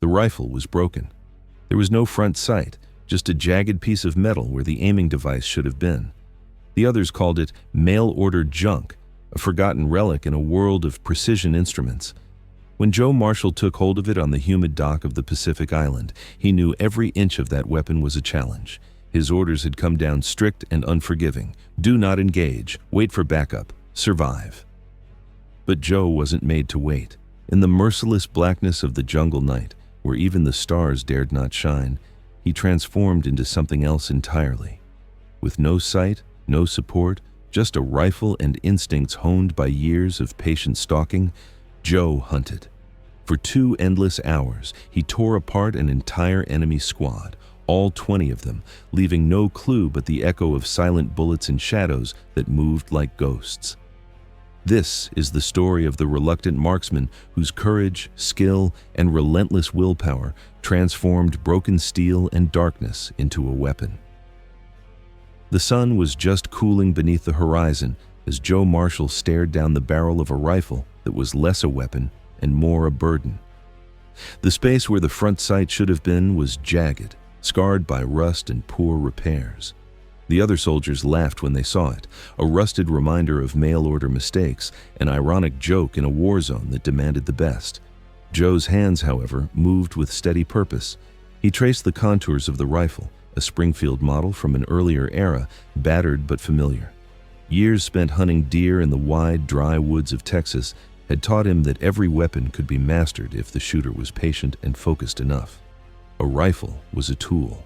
The rifle was broken. There was no front sight, just a jagged piece of metal where the aiming device should have been. The others called it mail-order junk, a forgotten relic in a world of precision instruments. When Joe Marshall took hold of it on the humid dock of the Pacific Island, he knew every inch of that weapon was a challenge. His orders had come down strict and unforgiving. Do not engage, wait for backup, survive. But Joe wasn't made to wait. In the merciless blackness of the jungle night, where even the stars dared not shine, he transformed into something else entirely. With no sight, no support, just a rifle and instincts honed by years of patient stalking, Joe hunted. For 2 endless hours, he tore apart an entire enemy squad, all 20 of them, leaving no clue but the echo of silent bullets and shadows that moved like ghosts. This is the story of the reluctant marksman whose courage, skill, and relentless willpower transformed broken steel and darkness into a weapon. The sun was just cooling beneath the horizon as Joe Marshall stared down the barrel of a rifle that was less a weapon and more a burden. The space where the front sight should have been was jagged, scarred by rust and poor repairs. The other soldiers laughed when they saw it, a rusted reminder of mail-order mistakes, an ironic joke in a war zone that demanded the best. Joe's hands, however, moved with steady purpose. He traced the contours of the rifle, a Springfield model from an earlier era, battered but familiar. Years spent hunting deer in the wide, dry woods of Texas had taught him that every weapon could be mastered if the shooter was patient and focused enough. A rifle was a tool.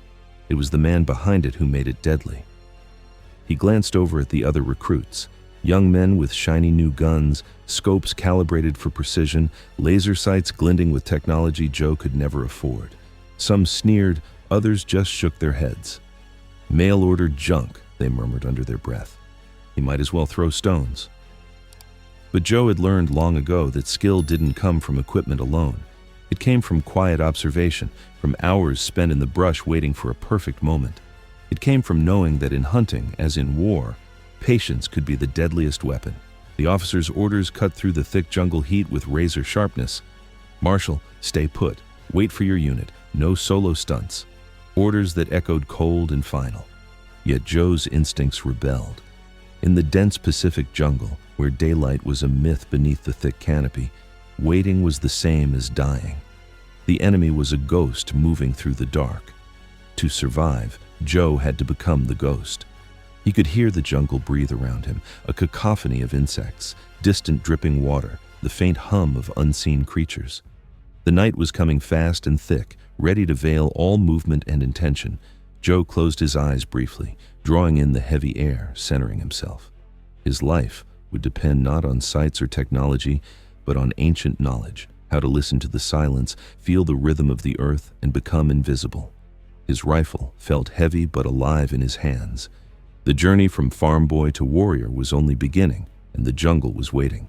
It was the man behind it who made it deadly. He glanced over at the other recruits, young men with shiny new guns, scopes calibrated for precision, laser sights glinting with technology Joe could never afford. Some sneered, others just shook their heads. Mail-order junk, they murmured under their breath. He might as well throw stones. But Joe had learned long ago that skill didn't come from equipment alone. It came from quiet observation, from hours spent in the brush waiting for a perfect moment. It came from knowing that in hunting, as in war, patience could be the deadliest weapon. The officer's orders cut through the thick jungle heat with razor sharpness. Marshall, stay put. Wait for your unit. No solo stunts. Orders that echoed cold and final. Yet Joe's instincts rebelled. In the dense Pacific jungle, where daylight was a myth beneath the thick canopy, waiting was the same as dying. The enemy was a ghost moving through the dark. To survive, Joe had to become the ghost. He could hear the jungle breathe around him, a cacophony of insects, distant dripping water, the faint hum of unseen creatures. The night was coming fast and thick, ready to veil all movement and intention. Joe closed his eyes briefly, drawing in the heavy air, centering himself. His life would depend not on sights or technology, but on ancient knowledge, how to listen to the silence, feel the rhythm of the earth, and become invisible. His rifle felt heavy but alive in his hands. The journey from farm boy to warrior was only beginning, and the jungle was waiting.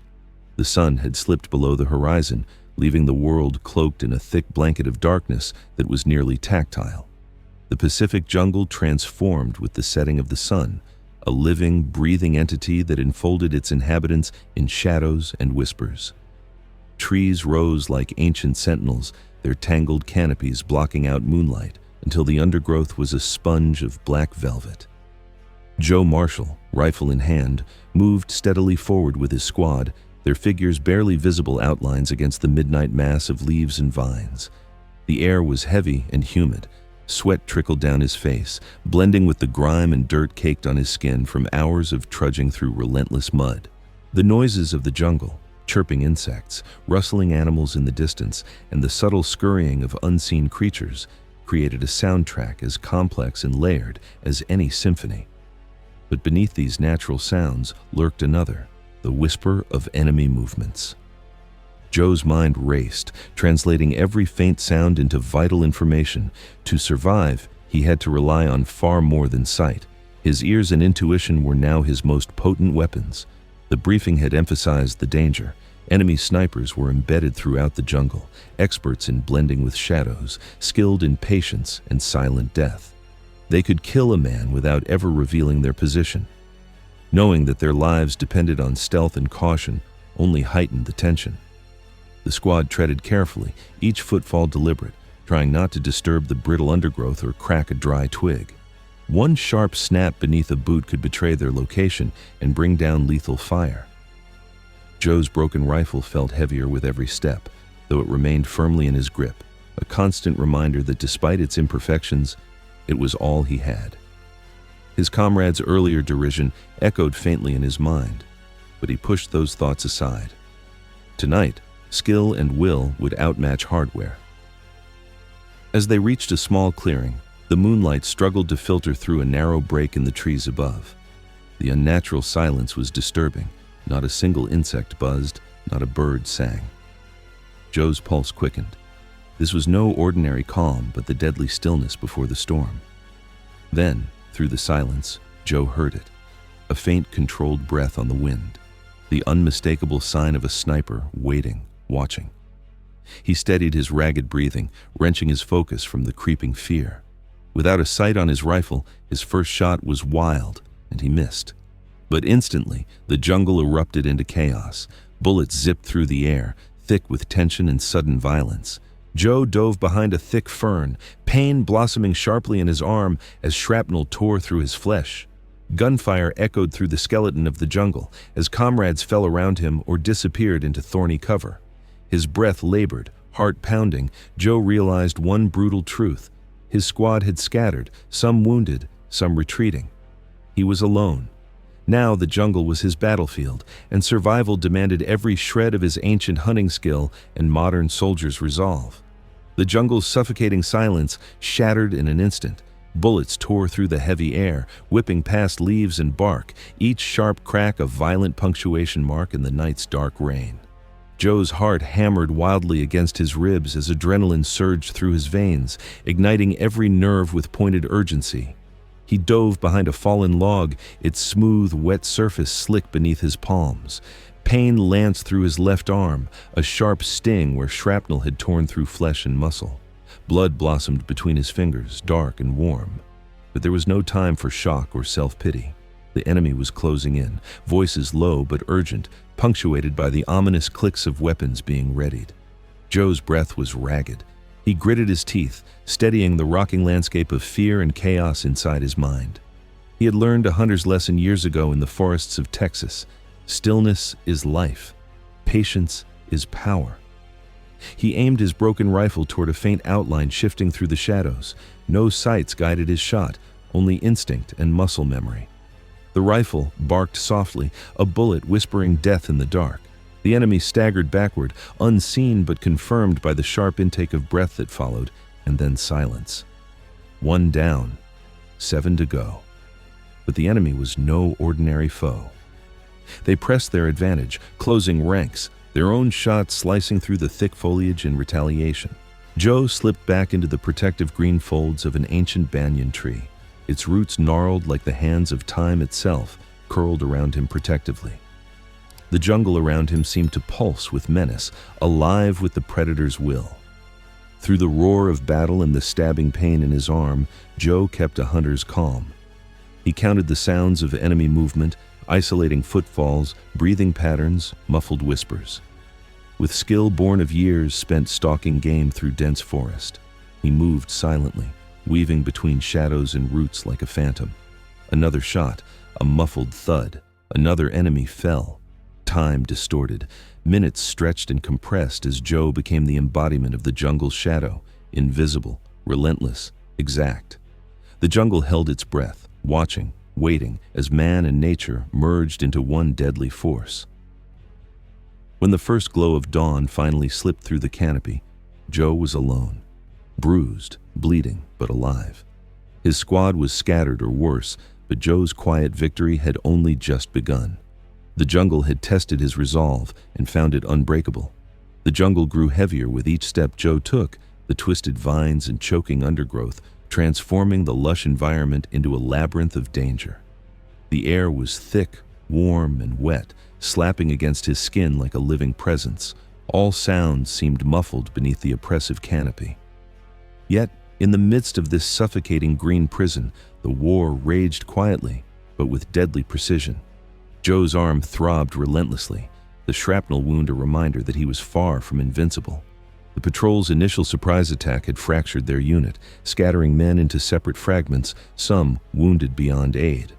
The sun had slipped below the horizon, leaving the world cloaked in a thick blanket of darkness that was nearly tactile. The Pacific jungle transformed with the setting of the sun, a living, breathing entity that enfolded its inhabitants in shadows and whispers. Trees rose like ancient sentinels, their tangled canopies blocking out moonlight, until the undergrowth was a sponge of black velvet. Joe Marshall, rifle in hand, moved steadily forward with his squad, their figures barely visible outlines against the midnight mass of leaves and vines. The air was heavy and humid. Sweat trickled down his face, blending with the grime and dirt caked on his skin from hours of trudging through relentless mud. The noises of the jungle, chirping insects, rustling animals in the distance, and the subtle scurrying of unseen creatures created a soundtrack as complex and layered as any symphony. But beneath these natural sounds lurked another, the whisper of enemy movements. Joe's mind raced, translating every faint sound into vital information. To survive, he had to rely on far more than sight. His ears and intuition were now his most potent weapons. The briefing had emphasized the danger. Enemy snipers were embedded throughout the jungle, experts in blending with shadows, skilled in patience and silent death. They could kill a man without ever revealing their position. Knowing that their lives depended on stealth and caution only heightened the tension. The squad treaded carefully, each footfall deliberate, trying not to disturb the brittle undergrowth or crack a dry twig. One sharp snap beneath a boot could betray their location and bring down lethal fire. Joe's broken rifle felt heavier with every step, though it remained firmly in his grip, a constant reminder that despite its imperfections, it was all he had. His comrade's earlier derision echoed faintly in his mind, but he pushed those thoughts aside. Tonight, skill and will would outmatch hardware. As they reached a small clearing, the moonlight struggled to filter through a narrow break in the trees above. The unnatural silence was disturbing. Not a single insect buzzed, not a bird sang. Joe's pulse quickened. This was no ordinary calm, but the deadly stillness before the storm. Then, through the silence, Joe heard it. A faint, controlled breath on the wind. The unmistakable sign of a sniper waiting, watching. He steadied his ragged breathing, wrenching his focus from the creeping fear. Without a sight on his rifle, his first shot was wild, and he missed. But instantly, the jungle erupted into chaos. Bullets zipped through the air, thick with tension and sudden violence. Joe dove behind a thick fern, pain blossoming sharply in his arm as shrapnel tore through his flesh. Gunfire echoed through the skeleton of the jungle as comrades fell around him or disappeared into thorny cover. His breath labored, heart pounding. Joe realized one brutal truth. His squad had scattered, some wounded, some retreating. He was alone. Now the jungle was his battlefield, and survival demanded every shred of his ancient hunting skill and modern soldier's resolve. The jungle's suffocating silence shattered in an instant. Bullets tore through the heavy air, whipping past leaves and bark, each sharp crack a violent punctuation mark in the night's dark rain. Joe's heart hammered wildly against his ribs as adrenaline surged through his veins, igniting every nerve with pointed urgency. He dove behind a fallen log, its smooth, wet surface slick beneath his palms. Pain lanced through his left arm, a sharp sting where shrapnel had torn through flesh and muscle. Blood blossomed between his fingers, dark and warm. But there was no time for shock or self-pity. The enemy was closing in, voices low but urgent, punctuated by the ominous clicks of weapons being readied. Joe's breath was ragged. He gritted his teeth, steadying the rocking landscape of fear and chaos inside his mind. He had learned a hunter's lesson years ago in the forests of Texas. Stillness is life. Patience is power. He aimed his broken rifle toward a faint outline shifting through the shadows. No sights guided his shot, only instinct and muscle memory. The rifle barked softly, a bullet whispering death in the dark. The enemy staggered backward, unseen but confirmed by the sharp intake of breath that followed, and then silence. 1 down, 7 to go. But the enemy was no ordinary foe. They pressed their advantage, closing ranks, their own shots slicing through the thick foliage in retaliation. Joe slipped back into the protective green folds of an ancient banyan tree. Its roots gnarled like the hands of time itself, curled around him protectively. The jungle around him seemed to pulse with menace, alive with the predator's will. Through the roar of battle and the stabbing pain in his arm, Joe kept a hunter's calm. He counted the sounds of enemy movement, isolating footfalls, breathing patterns, muffled whispers. With skill born of years spent stalking game through dense forest, he moved silently, weaving between shadows and roots like a phantom. Another shot, a muffled thud. Another enemy fell. Time distorted. Minutes stretched and compressed as Joe became the embodiment of the jungle's shadow, invisible, relentless, exact. The jungle held its breath, watching, waiting, as man and nature merged into one deadly force. When the first glow of dawn finally slipped through the canopy, Joe was alone, bruised, bleeding, but alive. His squad was scattered or worse, but Joe's quiet victory had only just begun. The jungle had tested his resolve and found it unbreakable. The jungle grew heavier with each step Joe took, the twisted vines and choking undergrowth, transforming the lush environment into a labyrinth of danger. The air was thick, warm, and wet, slapping against his skin like a living presence. All sounds seemed muffled beneath the oppressive canopy. Yet, in the midst of this suffocating green prison, the war raged quietly, but with deadly precision. Joe's arm throbbed relentlessly. the shrapnel wound a reminder that he was far from invincible. The patrol's initial surprise attack had fractured their unit, scattering men into separate fragments, some wounded beyond aid.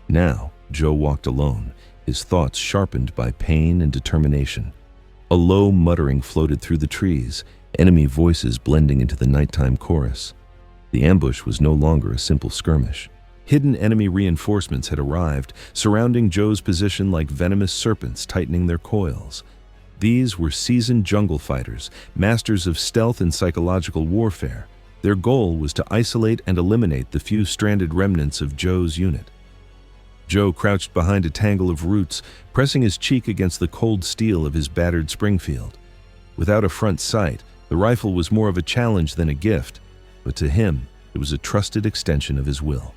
Now, Joe walked alone, his thoughts sharpened by pain and determination. A low muttering floated through the trees, enemy voices blending into the nighttime chorus. The ambush was no longer a simple skirmish. Hidden enemy reinforcements had arrived, surrounding Joe's position like venomous serpents tightening their coils. These were seasoned jungle fighters, masters of stealth and psychological warfare. Their goal was to isolate and eliminate the few stranded remnants of Joe's unit. Joe crouched behind a tangle of roots, pressing his cheek against the cold steel of his battered Springfield. Without a front sight, the rifle was more of a challenge than a gift, but to him, it was a trusted extension of his will.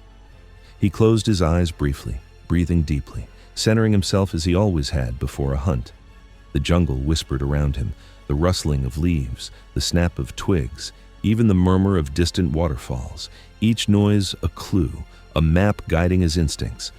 He closed his eyes briefly, breathing deeply, centering himself as he always had before a hunt. The jungle whispered around him, the rustling of leaves, the snap of twigs, even the murmur of distant waterfalls, each noise a clue, a map guiding his instincts.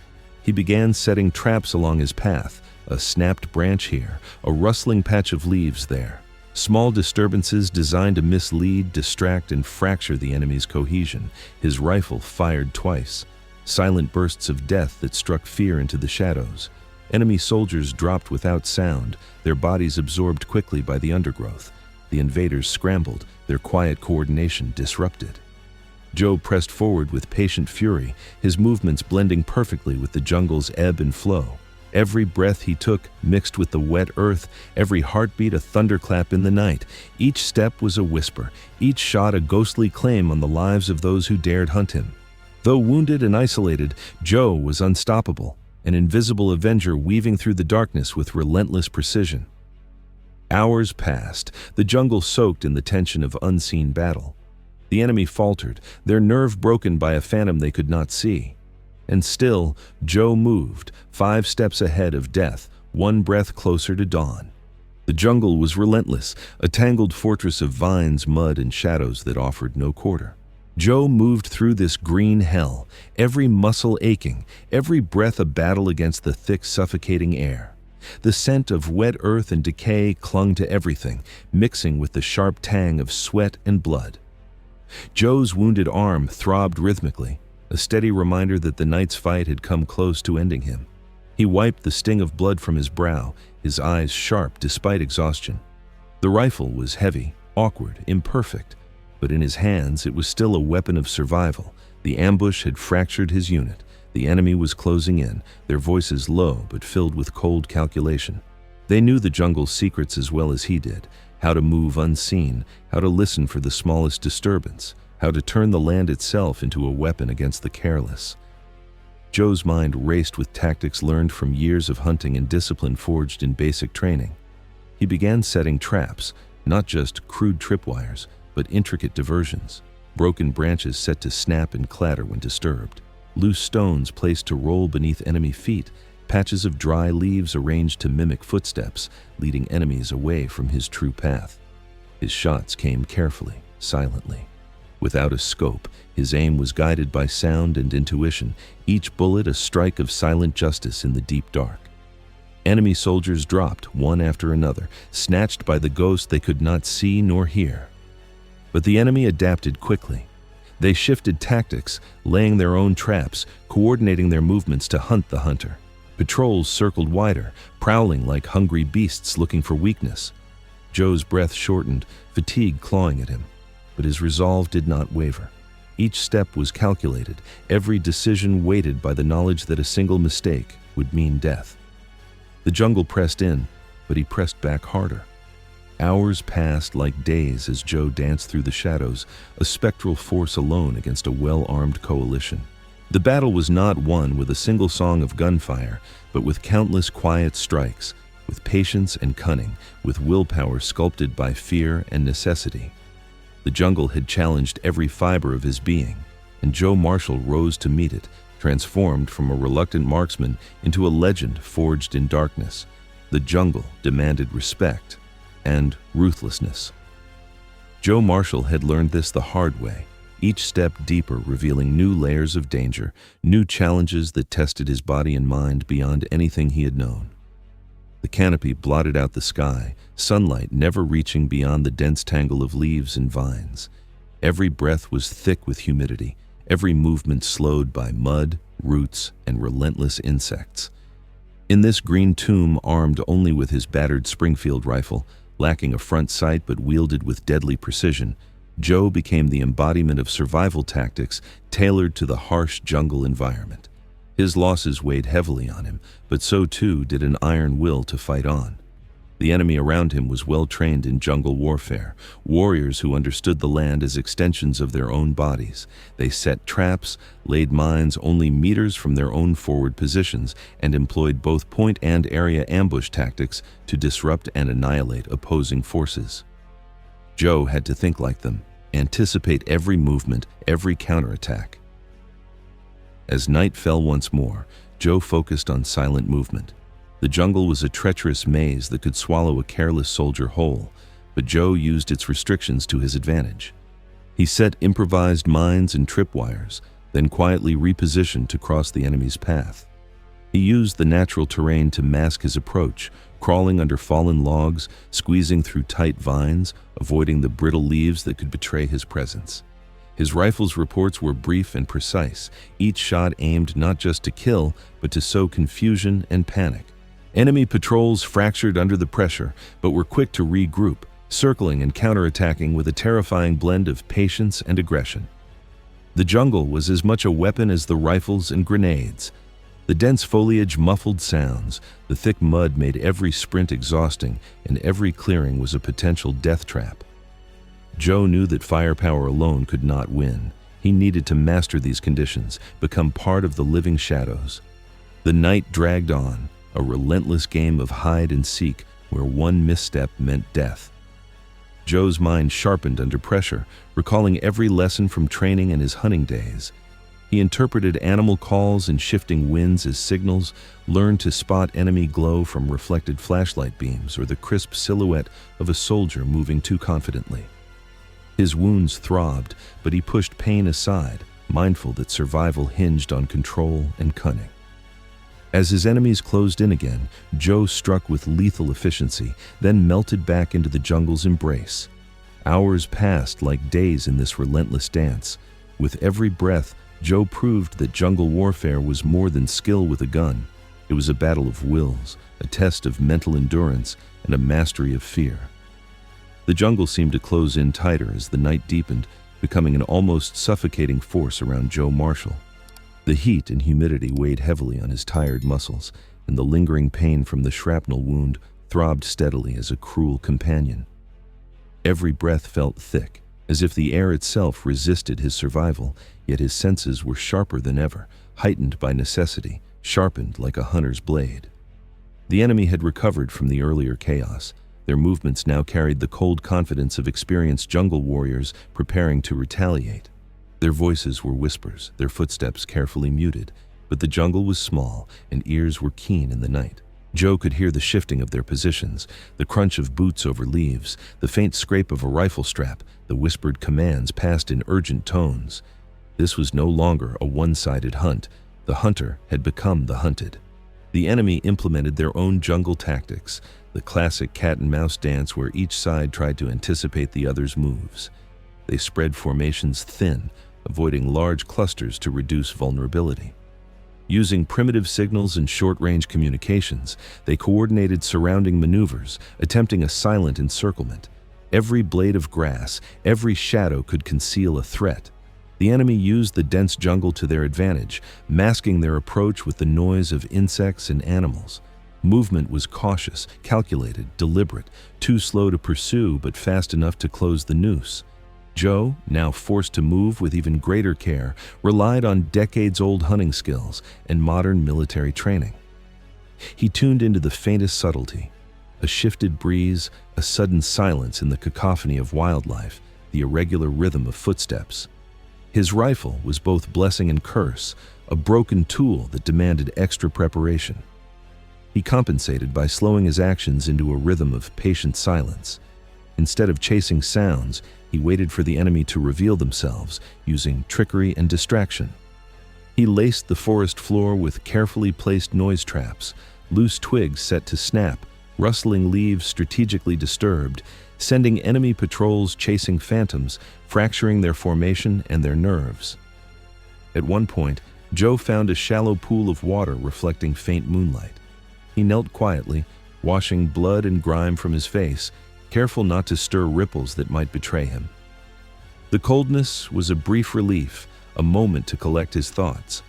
He began setting traps along his path, a snapped branch here, a rustling patch of leaves there. Small disturbances designed to mislead, distract, and fracture the enemy's cohesion. His rifle fired twice. Silent bursts of death that struck fear into the shadows. Enemy soldiers dropped without sound, their bodies absorbed quickly by the undergrowth. The invaders scrambled, their quiet coordination disrupted. Joe pressed forward with patient fury, his movements blending perfectly with the jungle's ebb and flow. Every breath he took mixed with the wet earth, every heartbeat a thunderclap in the night. Each step was a whisper, each shot a ghostly claim on the lives of those who dared hunt him. Though wounded and isolated, Joe was unstoppable, an invisible avenger weaving through the darkness with relentless precision. Hours passed, the jungle soaked in the tension of unseen battle. The enemy faltered, their nerve broken by a phantom they could not see. And still, Joe moved, 5 steps ahead of death, 1 breath closer to dawn. The jungle was relentless, a tangled fortress of vines, mud, and shadows that offered no quarter. Joe moved through this green hell, every muscle aching, every breath a battle against the thick, suffocating air. The scent of wet earth and decay clung to everything, mixing with the sharp tang of sweat and blood. Joe's wounded arm throbbed rhythmically, a steady reminder that the night's fight had come close to ending him. He wiped the sting of blood from his brow, his eyes sharp despite exhaustion. The rifle was heavy, awkward, imperfect, but in his hands it was still a weapon of survival. The ambush had fractured his unit. The enemy was closing in, their voices low but filled with cold calculation. They knew the jungle's secrets as well as he did, how to move unseen, how to listen for the smallest disturbance, how to turn the land itself into a weapon against the careless. Joe's mind raced with tactics learned from years of hunting and discipline forged in basic training. He began setting traps, not just crude tripwires, but intricate diversions, broken branches set to snap and clatter when disturbed, loose stones placed to roll beneath enemy feet, patches of dry leaves arranged to mimic footsteps, leading enemies away from his true path. His shots came carefully, silently. Without a scope, his aim was guided by sound and intuition, each bullet a strike of silent justice in the deep dark. Enemy soldiers dropped, one after another, snatched by the ghost they could not see nor hear. But the enemy adapted quickly. They shifted tactics, laying their own traps, coordinating their movements to hunt the hunter. Patrols circled wider, prowling like hungry beasts looking for weakness. Joe's breath shortened, fatigue clawing at him, but his resolve did not waver. Each step was calculated, every decision weighted by the knowledge that a single mistake would mean death. The jungle pressed in, but he pressed back harder. Hours passed like days as Joe danced through the shadows, a spectral force alone against a well-armed coalition. The battle was not won with a single song of gunfire, but with countless quiet strikes, with patience and cunning, with willpower sculpted by fear and necessity. The jungle had challenged every fiber of his being, and Joe Marshall rose to meet it, transformed from a reluctant marksman into a legend forged in darkness. The jungle demanded respect and ruthlessness. Joe Marshall had learned this the hard way, each step deeper revealing new layers of danger, new challenges that tested his body and mind beyond anything he had known. The canopy blotted out the sky, sunlight never reaching beyond the dense tangle of leaves and vines. Every breath was thick with humidity, every movement slowed by mud, roots, and relentless insects. In this green tomb, armed only with his battered Springfield rifle, lacking a front sight but wielded with deadly precision, Joe became the embodiment of survival tactics tailored to the harsh jungle environment. His losses weighed heavily on him, but so too did an iron will to fight on. The enemy around him was well trained in jungle warfare, warriors who understood the land as extensions of their own bodies. They set traps, laid mines only meters from their own forward positions, and employed both point and area ambush tactics to disrupt and annihilate opposing forces. Joe had to think like them, anticipate every movement, every counterattack. As night fell once more, Joe focused on silent movement. The jungle was a treacherous maze that could swallow a careless soldier whole, but Joe used its restrictions to his advantage. He set improvised mines and tripwires, then quietly repositioned to cross the enemy's path. He used the natural terrain to mask his approach, crawling under fallen logs, squeezing through tight vines, avoiding the brittle leaves that could betray his presence. His rifle's reports were brief and precise, each shot aimed not just to kill, but to sow confusion and panic. Enemy patrols fractured under the pressure, but were quick to regroup, circling and counterattacking with a terrifying blend of patience and aggression. The jungle was as much a weapon as the rifles and grenades. The dense foliage muffled sounds, the thick mud made every sprint exhausting, and every clearing was a potential death trap. Joe knew that firepower alone could not win. He needed to master these conditions, become part of the living shadows. The night dragged on, a relentless game of hide and seek where one misstep meant death. Joe's mind sharpened under pressure, recalling every lesson from training in his hunting days. He interpreted animal calls and shifting winds as signals, learned to spot enemy glow from reflected flashlight beams or the crisp silhouette of a soldier moving too confidently. His wounds throbbed, but he pushed pain aside, mindful that survival hinged on control and cunning. As his enemies closed in again, Joe struck with lethal efficiency, then melted back into the jungle's embrace. Hours passed like days in this relentless dance. With every breath, Joe proved that jungle warfare was more than skill with a gun. It was a battle of wills, a test of mental endurance, and a mastery of fear. The jungle seemed to close in tighter as the night deepened, becoming an almost suffocating force around Joe Marshall. The heat and humidity weighed heavily on his tired muscles, and the lingering pain from the shrapnel wound throbbed steadily as a cruel companion. Every breath felt thick, as if the air itself resisted his survival, yet his senses were sharper than ever, heightened by necessity, sharpened like a hunter's blade. The enemy had recovered from the earlier chaos. Their movements now carried the cold confidence of experienced jungle warriors preparing to retaliate. Their voices were whispers, their footsteps carefully muted, but the jungle was small and ears were keen in the night. Joe could hear the shifting of their positions, the crunch of boots over leaves, the faint scrape of a rifle strap, the whispered commands passed in urgent tones. This was no longer a one-sided hunt. The hunter had become the hunted. The enemy implemented their own jungle tactics, the classic cat-and-mouse dance where each side tried to anticipate the other's moves. They spread formations thin, avoiding large clusters to reduce vulnerability. Using primitive signals and short-range communications, they coordinated surrounding maneuvers, attempting a silent encirclement. Every blade of grass, every shadow could conceal a threat. The enemy used the dense jungle to their advantage, masking their approach with the noise of insects and animals. Movement was cautious, calculated, deliberate, too slow to pursue but fast enough to close the noose. Joe, now forced to move with even greater care, relied on decades-old hunting skills and modern military training. He tuned into the faintest subtlety, a shifted breeze, a sudden silence in the cacophony of wildlife, the irregular rhythm of footsteps. His rifle was both blessing and curse, a broken tool that demanded extra preparation. He compensated by slowing his actions into a rhythm of patient silence. Instead of chasing sounds, he waited for the enemy to reveal themselves, using trickery and distraction. He laced the forest floor with carefully placed noise traps, loose twigs set to snap, rustling leaves strategically disturbed, sending enemy patrols chasing phantoms, fracturing their formation and their nerves. At one point, Joe found a shallow pool of water reflecting faint moonlight. He knelt quietly, washing blood and grime from his face, careful not to stir ripples that might betray him. The coldness was a brief relief, a moment to collect his thoughts.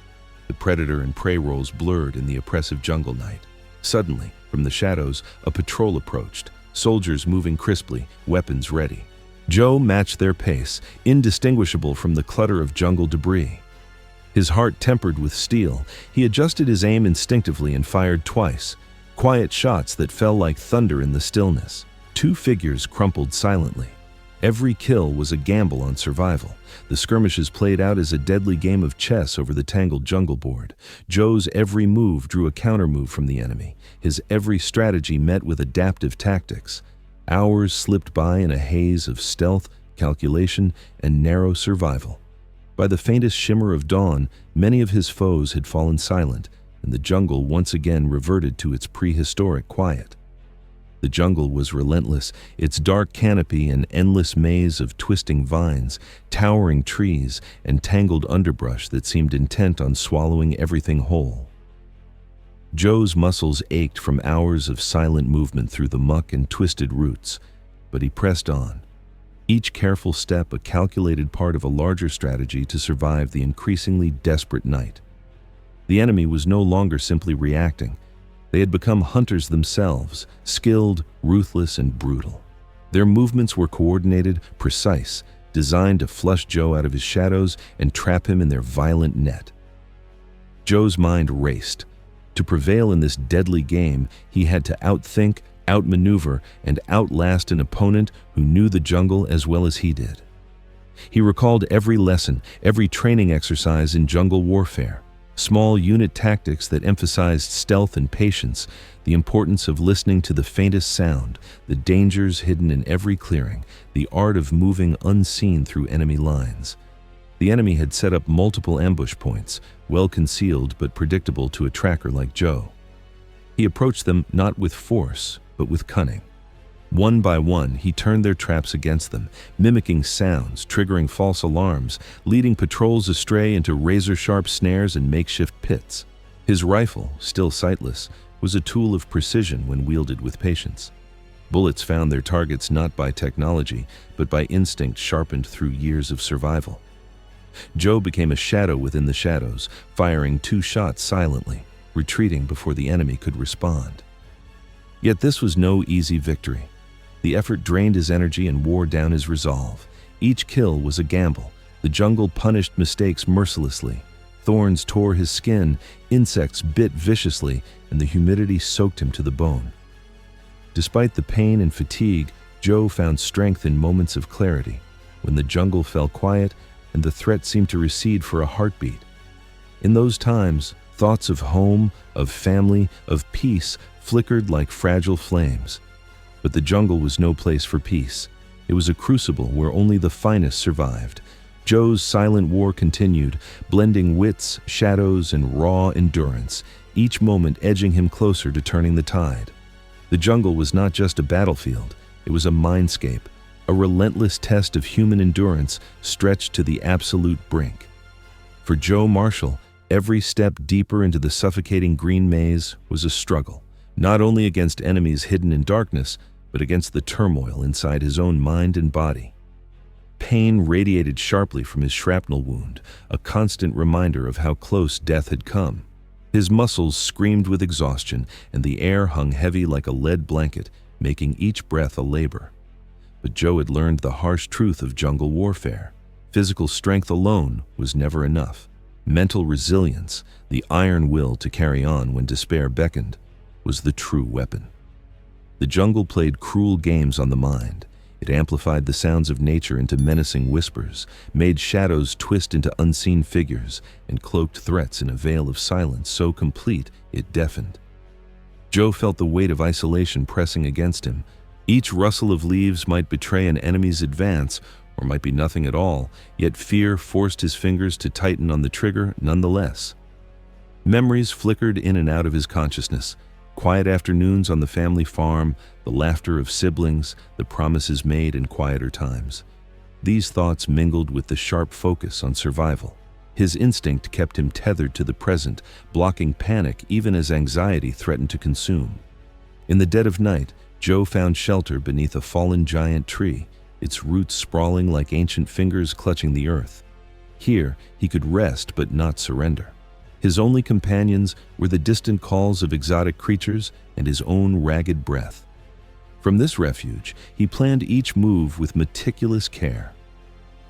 The predator and prey roles blurred in the oppressive jungle night. Suddenly, from the shadows, a patrol approached, soldiers moving crisply, weapons ready. Joe matched their pace, indistinguishable from the clutter of jungle debris. His heart tempered with steel, he adjusted his aim instinctively and fired twice, quiet shots that fell like thunder in the stillness. Two figures crumpled silently. Every kill was a gamble on survival. The skirmishes played out as a deadly game of chess over the tangled jungle board. Joe's every move drew a countermove from the enemy, his every strategy met with adaptive tactics. Hours slipped by in a haze of stealth, calculation, and narrow survival. By the faintest shimmer of dawn, many of his foes had fallen silent, and the jungle once again reverted to its prehistoric quiet. The jungle was relentless, its dark canopy an endless maze of twisting vines, towering trees, and tangled underbrush that seemed intent on swallowing everything whole. Joe's muscles ached from hours of silent movement through the muck and twisted roots, but he pressed on. Each careful step a calculated part of a larger strategy to survive the increasingly desperate night. The enemy was no longer simply reacting. They had become hunters themselves, skilled, ruthless, and brutal. Their movements were coordinated, precise, designed to flush Joe out of his shadows and trap him in their violent net. Joe's mind raced. To prevail in this deadly game, he had to outthink, outmaneuver, and outlast an opponent who knew the jungle as well as he did. He recalled every lesson, every training exercise in jungle warfare. Small unit tactics that emphasized stealth and patience, the importance of listening to the faintest sound, the dangers hidden in every clearing, the art of moving unseen through enemy lines. The enemy had set up multiple ambush points, well concealed but predictable to a tracker like Joe. He approached them not with force, but with cunning. One by one, he turned their traps against them, mimicking sounds, triggering false alarms, leading patrols astray into razor-sharp snares and makeshift pits. His rifle, still sightless, was a tool of precision when wielded with patience. Bullets found their targets not by technology, but by instinct sharpened through years of survival. Joe became a shadow within the shadows, firing 2 shots silently, retreating before the enemy could respond. Yet this was no easy victory. The effort drained his energy and wore down his resolve. Each kill was a gamble. The jungle punished mistakes mercilessly. Thorns tore his skin, insects bit viciously, and the humidity soaked him to the bone. Despite the pain and fatigue, Joe found strength in moments of clarity, when the jungle fell quiet and the threat seemed to recede for a heartbeat. In those times, thoughts of home, of family, of peace flickered like fragile flames. But the jungle was no place for peace. It was a crucible where only the finest survived. Joe's silent war continued, blending wits, shadows, and raw endurance, each moment edging him closer to turning the tide. The jungle was not just a battlefield, it was a mindscape, a relentless test of human endurance stretched to the absolute brink. For Joe Marshall, every step deeper into the suffocating green maze was a struggle, not only against enemies hidden in darkness, but against the turmoil inside his own mind and body. Pain radiated sharply from his shrapnel wound, a constant reminder of how close death had come. His muscles screamed with exhaustion, and the air hung heavy like a lead blanket, making each breath a labor. But Joe had learned the harsh truth of jungle warfare. Physical strength alone was never enough. Mental resilience, the iron will to carry on when despair beckoned, was the true weapon. The jungle played cruel games on the mind. It amplified the sounds of nature into menacing whispers, made shadows twist into unseen figures, and cloaked threats in a veil of silence so complete it deafened. Joe felt the weight of isolation pressing against him. Each rustle of leaves might betray an enemy's advance, or might be nothing at all, yet fear forced his fingers to tighten on the trigger nonetheless. Memories flickered in and out of his consciousness. Quiet afternoons on the family farm, the laughter of siblings, the promises made in quieter times. These thoughts mingled with the sharp focus on survival. His instinct kept him tethered to the present, blocking panic even as anxiety threatened to consume. In the dead of night, Joe found shelter beneath a fallen giant tree, its roots sprawling like ancient fingers clutching the earth. Here, he could rest but not surrender. His only companions were the distant calls of exotic creatures and his own ragged breath. From this refuge, he planned each move with meticulous care.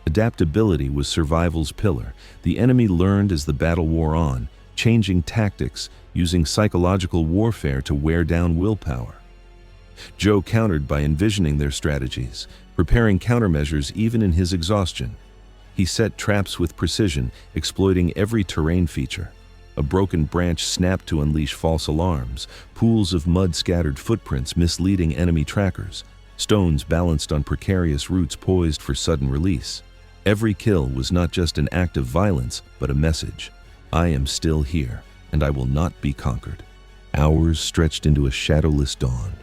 Adaptability was survival's pillar. The enemy learned as the battle wore on, changing tactics, using psychological warfare to wear down willpower. Joe countered by envisioning their strategies, preparing countermeasures even in his exhaustion. He set traps with precision, exploiting every terrain feature. A broken branch snapped to unleash false alarms, pools of mud scattered footprints misleading enemy trackers, stones balanced on precarious roots poised for sudden release. Every kill was not just an act of violence, but a message. I am still here, and I will not be conquered. Hours stretched into a shadowless dawn.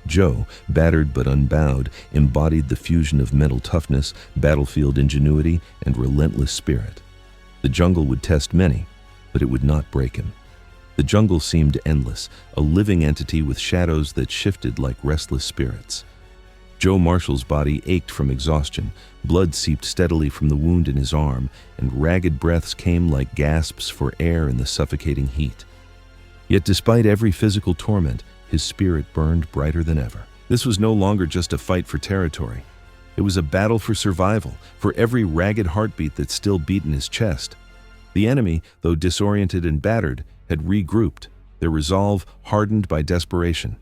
Joe, battered but unbowed, embodied the fusion of mental toughness, battlefield ingenuity, and relentless spirit. The jungle would test many, but it would not break him. The jungle seemed endless, a living entity with shadows that shifted like restless spirits. Joe Marshall's body ached from exhaustion, blood seeped steadily from the wound in his arm, and ragged breaths came like gasps for air in the suffocating heat. Yet despite every physical torment, his spirit burned brighter than ever. This was no longer just a fight for territory. It was a battle for survival, for every ragged heartbeat that still beat in his chest. The enemy, though disoriented and battered, had regrouped, their resolve hardened by desperation.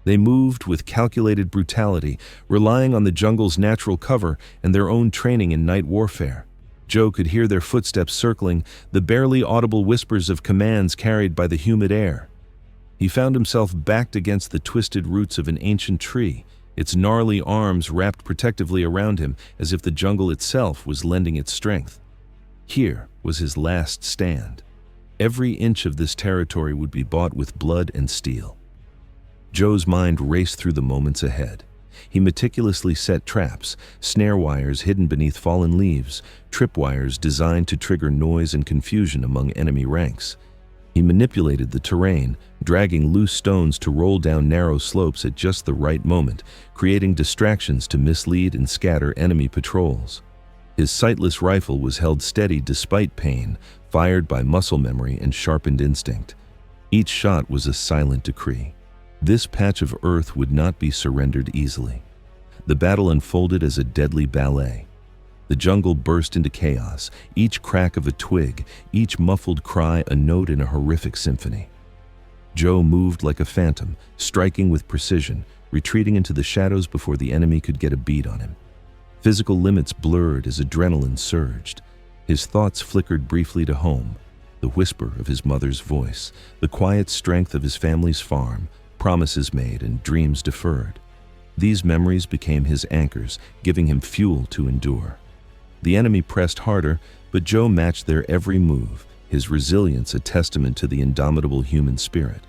They moved with calculated brutality, relying on the jungle's natural cover and their own training in night warfare. Joe could hear their footsteps circling, the barely audible whispers of commands carried by the humid air. He found himself backed against the twisted roots of an ancient tree, its gnarly arms wrapped protectively around him as if the jungle itself was lending its strength. Here was his last stand. Every inch of this territory would be bought with blood and steel. Joe's mind raced through the moments ahead. He meticulously set traps, snare wires hidden beneath fallen leaves, tripwires designed to trigger noise and confusion among enemy ranks. He manipulated the terrain, dragging loose stones to roll down narrow slopes at just the right moment, creating distractions to mislead and scatter enemy patrols. His sightless rifle was held steady despite pain, fired by muscle memory and sharpened instinct. Each shot was a silent decree. This patch of earth would not be surrendered easily. The battle unfolded as a deadly ballet. The jungle burst into chaos, each crack of a twig, each muffled cry a note in a horrific symphony. Joe moved like a phantom, striking with precision, retreating into the shadows before the enemy could get a beat on him. Physical limits blurred as adrenaline surged. His thoughts flickered briefly to home, the whisper of his mother's voice, the quiet strength of his family's farm, promises made and dreams deferred. These memories became his anchors, giving him fuel to endure. The enemy pressed harder, but Joe matched their every move, his resilience a testament to the indomitable human spirit.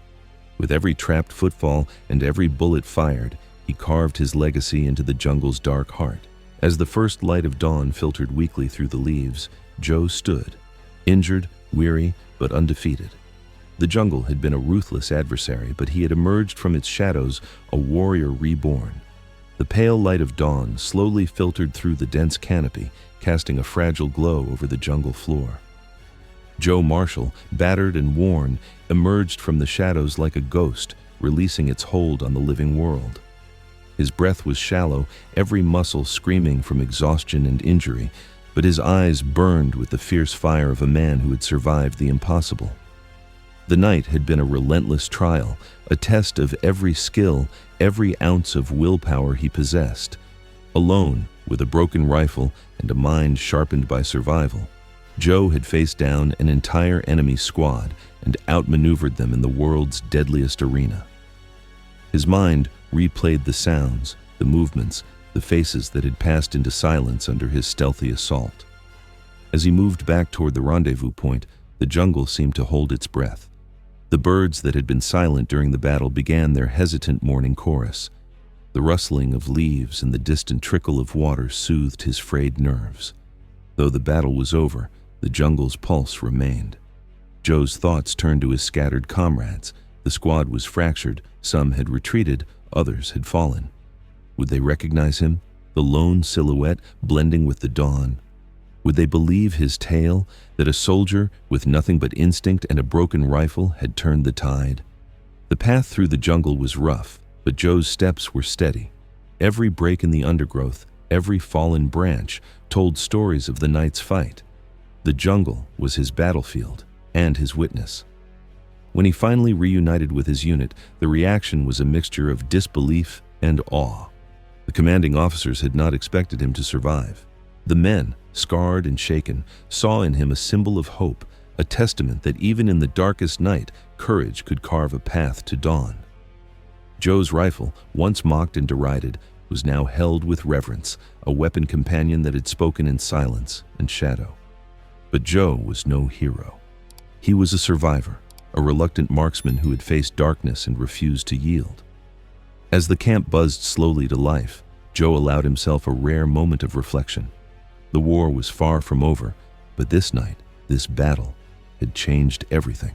With every trapped footfall and every bullet fired, he carved his legacy into the jungle's dark heart. As the first light of dawn filtered weakly through the leaves, Joe stood, injured, weary, but undefeated. The jungle had been a ruthless adversary, but he had emerged from its shadows, a warrior reborn. The pale light of dawn slowly filtered through the dense canopy, casting a fragile glow over the jungle floor. Joe Marshall, battered and worn, emerged from the shadows like a ghost, releasing its hold on the living world. His breath was shallow, every muscle screaming from exhaustion and injury, but his eyes burned with the fierce fire of a man who had survived the impossible. The night had been a relentless trial, a test of every skill, every ounce of willpower he possessed. Alone, with a broken rifle and a mind sharpened by survival, Joe had faced down an entire enemy squad and outmaneuvered them in the world's deadliest arena. His mind replayed the sounds, the movements, the faces that had passed into silence under his stealthy assault. As he moved back toward the rendezvous point, the jungle seemed to hold its breath. The birds that had been silent during the battle began their hesitant morning chorus. The rustling of leaves and the distant trickle of water soothed his frayed nerves. Though the battle was over, the jungle's pulse remained. Joe's thoughts turned to his scattered comrades. The squad was fractured, some had retreated, others had fallen. Would they recognize him, the lone silhouette blending with the dawn? Would they believe his tale, that a soldier with nothing but instinct and a broken rifle had turned the tide? The path through the jungle was rough, but Joe's steps were steady. Every break in the undergrowth, every fallen branch, told stories of the night's fight. The jungle was his battlefield and his witness. When he finally reunited with his unit, the reaction was a mixture of disbelief and awe. The commanding officers had not expected him to survive. The men, scarred and shaken, saw in him a symbol of hope, a testament that even in the darkest night, courage could carve a path to dawn. Joe's rifle, once mocked and derided, was now held with reverence, a weapon companion that had spoken in silence and shadow. But Joe was no hero. He was a survivor, a reluctant marksman who had faced darkness and refused to yield. As the camp buzzed slowly to life, Joe allowed himself a rare moment of reflection. The war was far from over, but this night, this battle, had changed everything.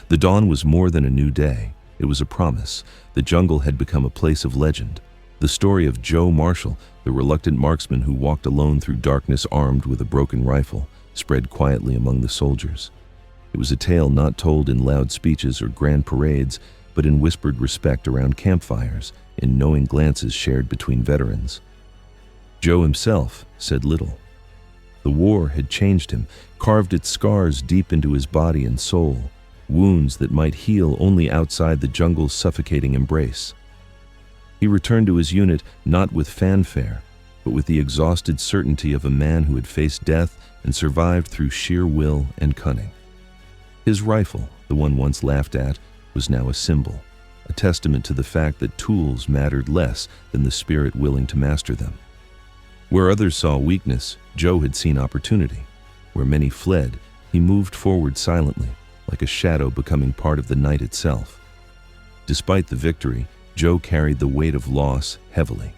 The dawn was more than a new day. It was a promise. The jungle had become a place of legend. The story of Joe Marshall, the reluctant marksman who walked alone through darkness armed with a broken rifle, spread quietly among the soldiers. It was a tale not told in loud speeches or grand parades, but in whispered respect around campfires, in knowing glances shared between veterans. Joe himself said little. The war had changed him, carved its scars deep into his body and soul, wounds that might heal only outside the jungle's suffocating embrace. He returned to his unit not with fanfare, but with the exhausted certainty of a man who had faced death and survived through sheer will and cunning. His rifle, the one once laughed at, was now a symbol, a testament to the fact that tools mattered less than the spirit willing to master them. Where others saw weakness, Joe had seen opportunity. Where many fled, he moved forward silently, like a shadow becoming part of the night itself. Despite the victory, Joe carried the weight of loss heavily.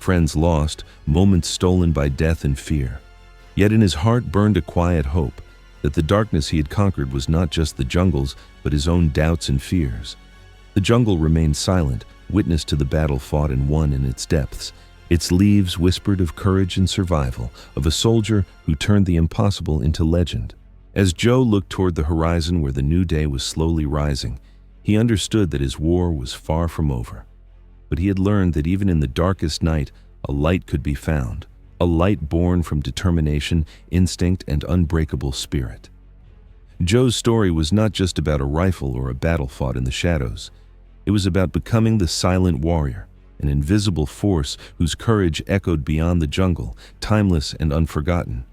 Friends lost, moments stolen by death and fear. Yet in his heart burned a quiet hope that the darkness he had conquered was not just the jungle's, but his own doubts and fears. The jungle remained silent, witness to the battle fought and won in its depths. Its leaves whispered of courage and survival, of a soldier who turned the impossible into legend. As Joe looked toward the horizon where the new day was slowly rising, he understood that his war was far from over. But he had learned that even in the darkest night, a light could be found, a light born from determination, instinct, and unbreakable spirit. Joe's story was not just about a rifle or a battle fought in the shadows. It was about becoming the silent warrior, an invisible force whose courage echoed beyond the jungle, timeless and unforgotten.